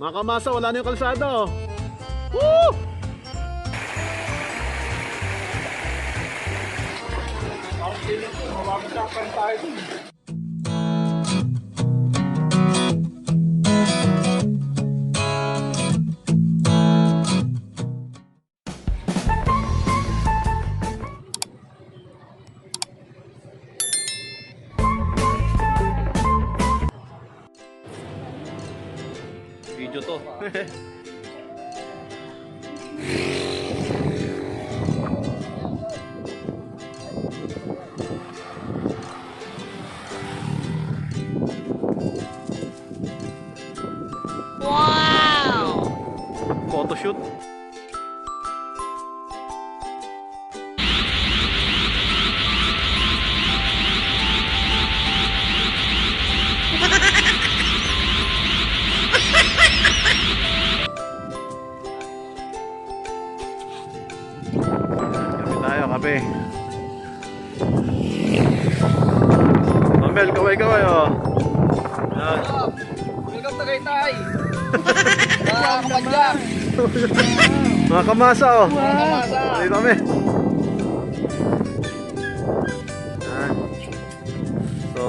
Mga kaMASA, wala na yung kalsada oh. Woo! Video to. Wow! Photoshoot. Kape. Mambel, kaway-kaway oh. Yan. Welcome to Tagaytay. Mga kapadyak. Mga kaMASA oh. Mga kaMASA. Dito kami. Yan. So,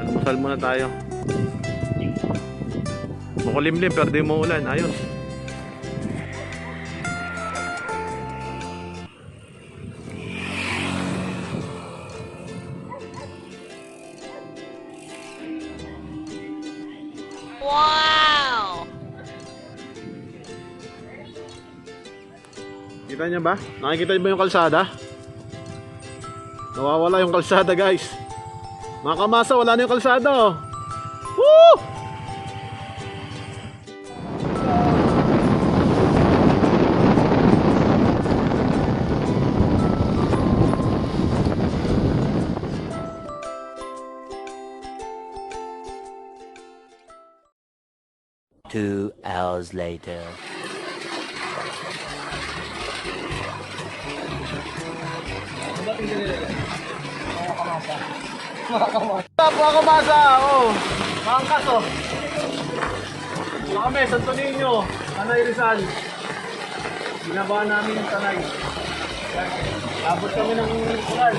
almusal muna tayo. Makulimlim pero di mo ulan. Ayos. Wow! Kita niyo ba? Nakikita niyo ba yung kalsada? Nawawala yung kalsada guys. Mga kaMASA, wala na yung kalsada oh. Woo! Two hours later. Mga kaMASA. Mga kaMASA, oh. Mangkas oh. Dito kami, Santo Nino, Tanay Rizal. Binabaan namin yung Tanay. Abot kami ng ulan.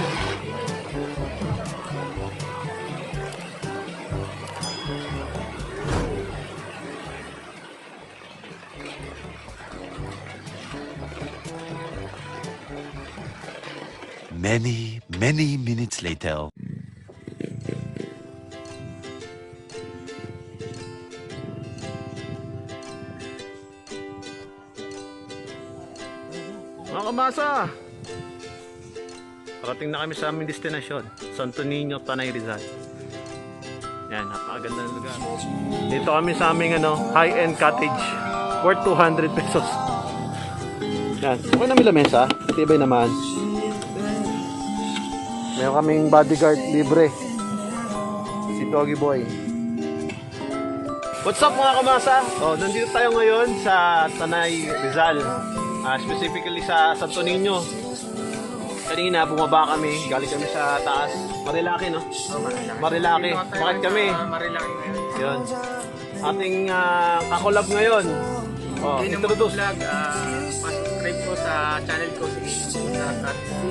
Many minutes later. Mga kaMASA, parating na kami sa aming destinasyon, Santo Nino, Tanay Rizal. Yan, napakaganda ng lugar. Dito kami sa aming high-end cottage, worth 200 pesos. Yan, okay na may lamesa, tibay naman. Meron kaming bodyguard libre, si Doggy Boy. What's up mga kaMASA? Oh, nandito tayo ngayon sa Tanay Rizal. Specifically sa Santo Nino. Kanina bumaba kami, galing kami sa taas. Marilaque, no? Marilaque. Bakit kami? Marilaque ngayon. Yun. Ating kakolab ngayon. Oh, Nino introduce. Vlog, pa-subscribe ko sa channel ko si Nino at si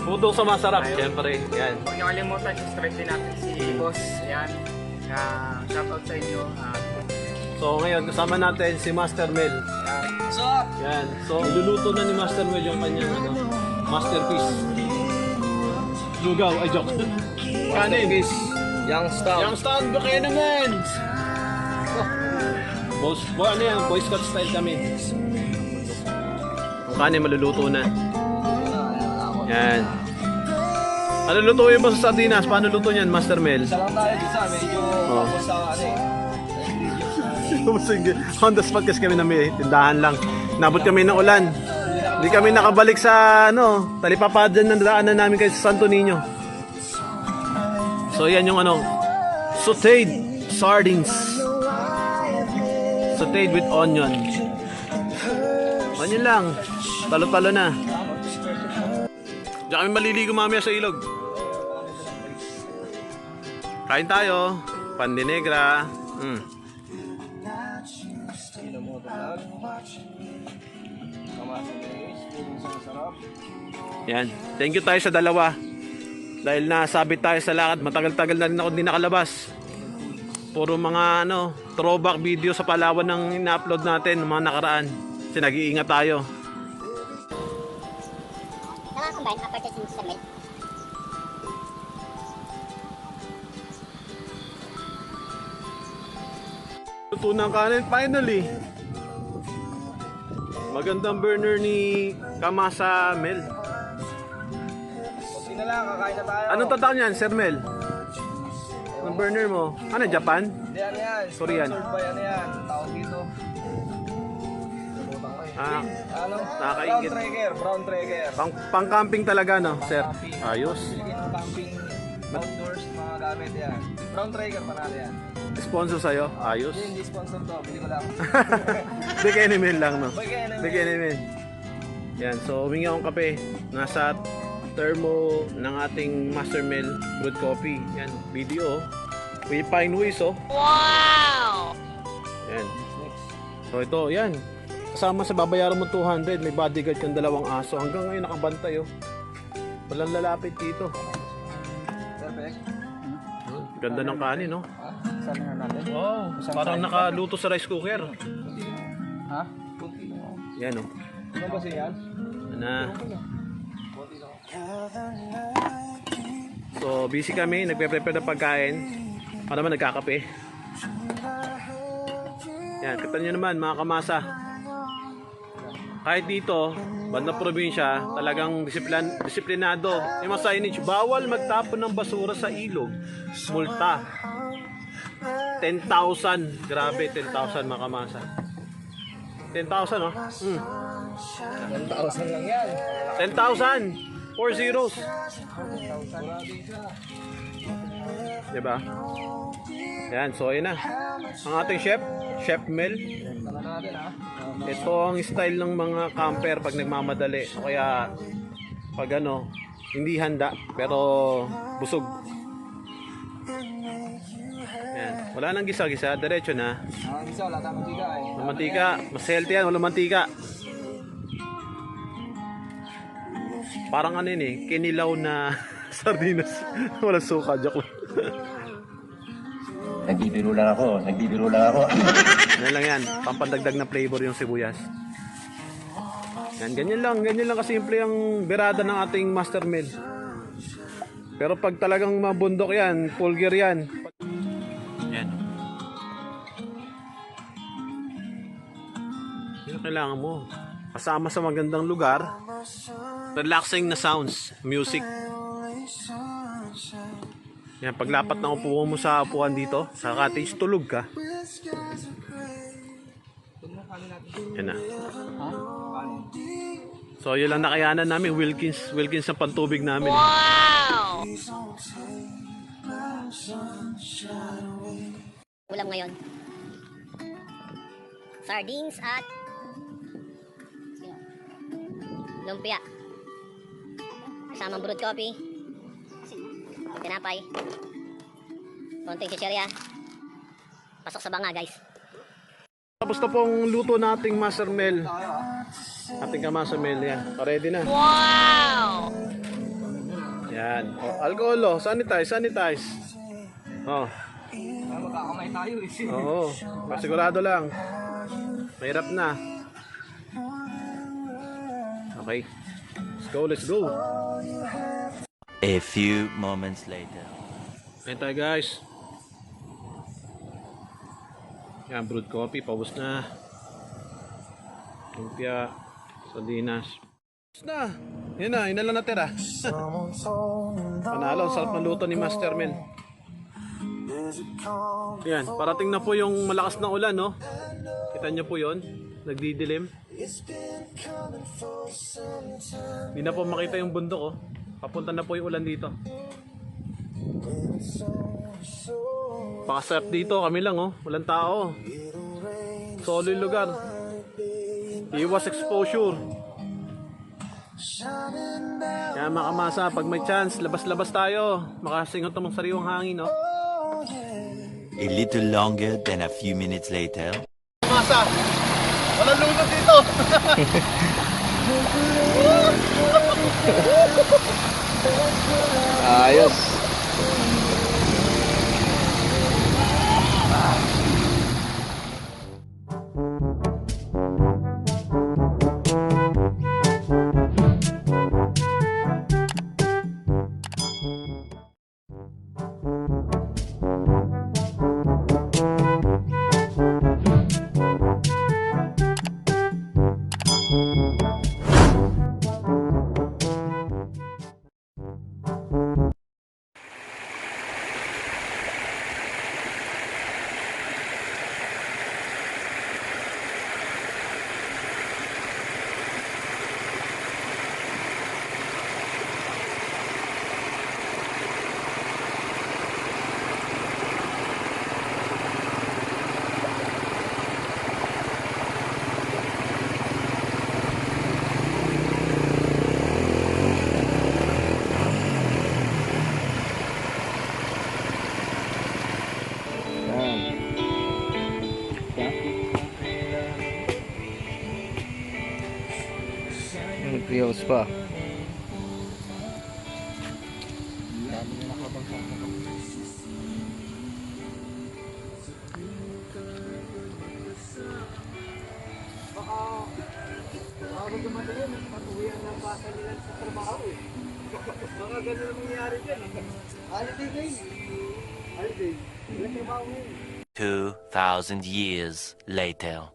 Pudong sa masarap, syempre. Yan. huwag niyo kalimutan, subscribe din natin si Boss. Ayan. Shoutout sa inyo. So ngayon kasama natin si Master Mel. So, Yan. So niluluto na ni Master Mel yung kanyang masterpiece. Lugaw, ay joke. Kanin. Youngstown. Youngstown, baka naman. Boss, ano yan? Boy Scout style kami. Ang kanin maluluto na. Yan. Ano lutuin mo sa sardinas? Paano luto niyan, Master Mel? Isa lang tayo dito, medyo focus sa On the spot kasi kami na may tindahan lang. Nabot kami ng ulan. Hindi kami nakabalik sa talipapadan ng daanan namin kay Santo Nino. So yan yung sauteed sardines. Sauteed with onion. Onion lang. Talo-talo na. Diyan kami maliligo mamaya sa ilog. Kain tayo. Pan de negra. Yan. Thank you tayo sa dalawa. Dahil nasabit tayo sa lakad, matagal-tagal na rin ako hindi nakalabas. Puro mga throwback video sa Palawan ng ina-upload natin, mga nakaraan. Kasi nag-iingat tayo. Combine after testing sa milk. Luto ng kanin finally. Magandang burner ni kaMASA Mel. Kunti na lang, kakain na tayo. Anong tatawag niyan, Sir Mel? Ang burner mo? Ano, Japan? Hindi, ano yan? Korean. Sponsored by ano yan? Tawag dito. Ah, Ano? Nakakaingit. Brown trigger. pang-camping talaga, no, Sir? Ayos. Sige ng camping, outdoors, mga gamit yan. Brown trigger, panalo yan. Sponsor sa'yo? Ayos. Hindi sponsor to, pili ko lang. Big enemy lang, no? Big enemy. Big enemy. Yan, so humingi akong kape. Nasa thermo ng ating Master Mel brewed coffee. Yan, video. May pine waste, oh. Wow! Yan. So ito, yan. Kasama sa babayaran mo 200, may bodyguard kang 2 aso. Hanggang ngayon nakabantay, oh. Walang lalapit dito. Perfect. Ganda ng kanin, no? Saan na natin? Wow, parang nakaluto sa rice cooker. Ha? Yan, oh. Ano ba siya yan? Na. So, busy kami, nagpe-prepare ng pagkain. Para naman nagkakape. Yan, kita nyo naman mga kaMASA. Kahit dito, bandang probinsya, talagang disiplinado. Yung mga signage, bawal magtapon ng basura sa ilog. Multa. 10,000. Grabe, 10,000 mga kaMASA. 10,000, oh. 1,000 lang yan. 10,000. 4 zeros. Diba? Yan, so ayun na. Ang ating chef, Chef Mel. Tara natin ha. Ito ang style ng mga camper pag nagmamadali. O kaya pag hindi handa pero busog. Yan. Wala nang gisa-gisa, diretso na. Ang isa, wala tayong mantika eh. Walang mantika, mas healthy yan, walang mantika. Parang kinilaw na sardinas. Walang suka, joke lang. Nagbibiro lang ako. Yan lang yan, pampandagdag na flavor yung sibuyas. Yan, ganyan lang kasimple ang berada ng ating Master Mel. Pero pag talagang mabundok yan, full gear yan. Yan. Yan kailangan mo. Kasama sa magandang lugar, relaxing na sounds, music. Yan, paglapat ng upuan mo sa upuan dito, sa cottage, tulog ka. Yan na. So, yun lang nakayanan namin, Wilkins ang pantubig namin. Wow! Ulam ngayon. Sardines at lumpia. Kasamang brewed coffee. Tinapay. Konting chichirya. Pasok sa banga, guys. Tapos na pong luto nating Master Mel. Ating kaMASA Mel, yan. Ready na. Wow! Yan. Oh, alcohol, oh. Sanitize. Oh. Magkakamay tayo eh. Oo. Sigurado lang. Mahirap na. Okay. Let's go. A few moments later. Ayan tayo, guys. Yan, brewed coffee. Paubos na. Lumpia. Sardinas. Paubos na. Yan na lang natira. Panalo. Sarap ng luto ni Master Mel. Yan. Parating na po yung malakas na ulan, no? Kita nyo po yon, nagdidilim. Hindi na po makita yung bundok, oh. Papunta na po yung ulan dito. Pakasarap dito, kami lang, oh. Walang tao. Solo yung lugar. Iwas exposure. Kaya mga kaMASA, pag may chance, labas-labas tayo. Makasingot namang sariwang hangin, oh. A little longer than a few minutes later. Masa! Walang lunod dito! Ayos! Treehouse pa. Mga ganun ang nangyari dyan. Holiday day. Holiday. 2,000 years later.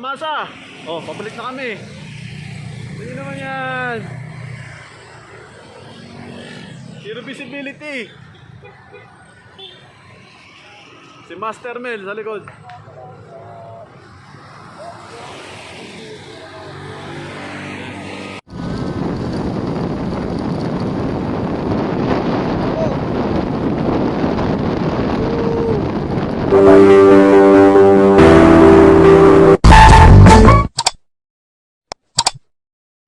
kaMASA! Oh, pabalik na kami. Hindi naman yan. Zero visibility. Si Master Mel sa likod.